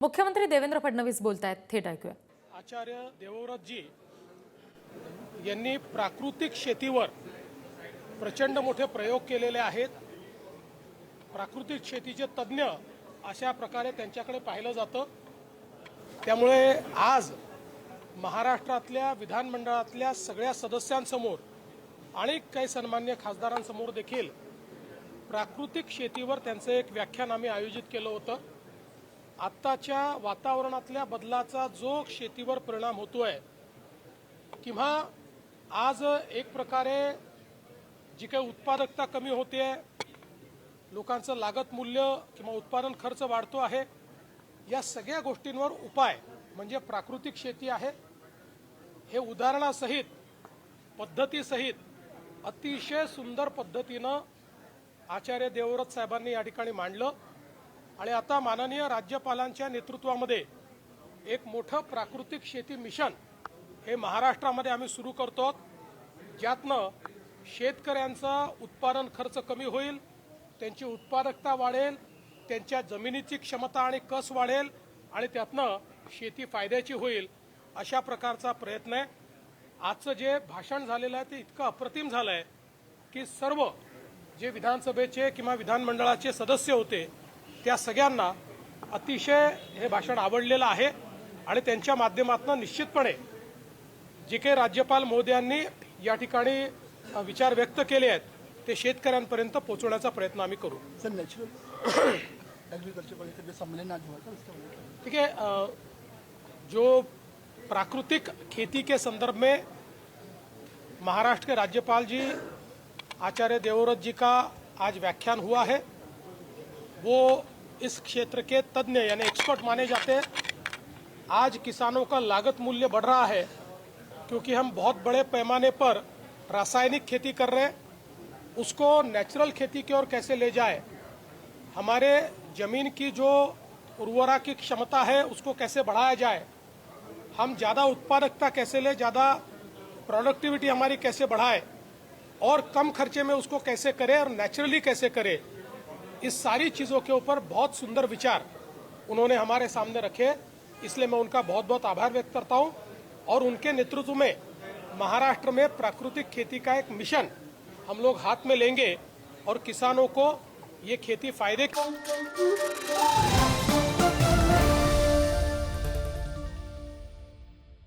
मुख्यमंत्री देवेंद्र फडणवीस बोलतायत, थेट ऐकूया। आचार्य देवव्रतजी यांनी प्राकृतिक शेतीवर प्रचंड मोठे प्रयोग केलेले आहेत। प्राकृतिक शेतीचे तज्ञ अशा प्रकारे त्यांच्याकडे पाहिलं जातं। त्यामुळे आज महाराष्ट्रातल्या विधानमंडळातल्या सगळ्या सदस्यांसमोर आणि काही सन्मान्य खासदारांसमोर देखील प्राकृतिक शेतीवर त्यांचं एक व्याख्यान आम्ही आयोजित केलं होतं। आत्ताच्या वातावरणातल्या बदलाचा जो शेतीवर परिणाम होतोय किंवा आज एक प्रकारे जी काही उत्पादकता कमी होते, लोकांचं लागत मूल्य किंवा उत्पादन खर्च वाढतो आहे, या सगळ्या गोष्टींवर उपाय म्हणजे प्राकृतिक शेती आहे। हे उदाहरणासहित पद्धतीसहित अतिशय सुंदर पद्धतीनं आचार्य देवव्रत साहेबांनी या ठिकाणी मांडलं आणि आता माननीय राज्यपालांच्या नेतृत्वामध्ये एक मोठं प्राकृतिक शेती मिशन हे महाराष्ट्रामध्ये आम्ही सुरू करतो, ज्यातनं शेतकऱ्यांचा उत्पादन खर्च कमी होईल, त्यांची उत्पादकता वाढेल, त्यांच्या जमिनीची क्षमता आणि कस वाढेल आणि त्यातनं शेती फायद्याची होईल, अशा प्रकारचा प्रयत्न आहे। आजचं जे भाषण झालेलं आहे ते इतकं अप्रतिम झालं आहे की सर्व जे विधानसभेचे किंवा विधानमंडळाचे सदस्य होते त्या सगळ्यांना अतिशय हे भाषण आवडलेलं आहे आणि त्यांच्या माध्यमातून निश्चितपणे जे काही राज्यपाल महोदयांनी या ठिकाणी विचार व्यक्त केले आहेत ते शेतकऱ्यांपर्यंत पोहोचवण्याचा प्रयत्न आम्ही करू। सर, नेचुरल एग्रीकल्चर का सम्मेलन आज हुआ था, उसका ठीक है। जो प्राकृतिक खेती के संदर्भ में महाराष्ट्र के राज्यपाल जी आचार्य देवव्रत जी का आज व्याख्यान हुआ है, वो इस क्षेत्र के तज्ञ यानी एक्सपर्ट माने जाते हैं। आज किसानों का लागत मूल्य बढ़ रहा है क्योंकि हम बहुत बड़े पैमाने पर रासायनिक खेती कर रहे हैं, उसको नेचुरल खेती की ओर कैसे ले जाए, हमारे ज़मीन की जो उर्वरा की क्षमता है उसको कैसे बढ़ाया जाए, हम ज़्यादा उत्पादकता कैसे ले, ज़्यादा प्रोडक्टिविटी हमारी कैसे बढ़ाए और कम खर्चे में उसको कैसे करें और नेचुरली कैसे करें, इस सारी चीज़ों के ऊपर बहुत सुंदर विचार उन्होंने हमारे सामने रखे। इसलिए मैं उनका बहुत बहुत आभार व्यक्त करता हूं और उनके नेतृत्व में महाराष्ट्र में प्राकृतिक खेती का एक मिशन हम लोग हाथ में लेंगे और किसानों को ये खेती फायदे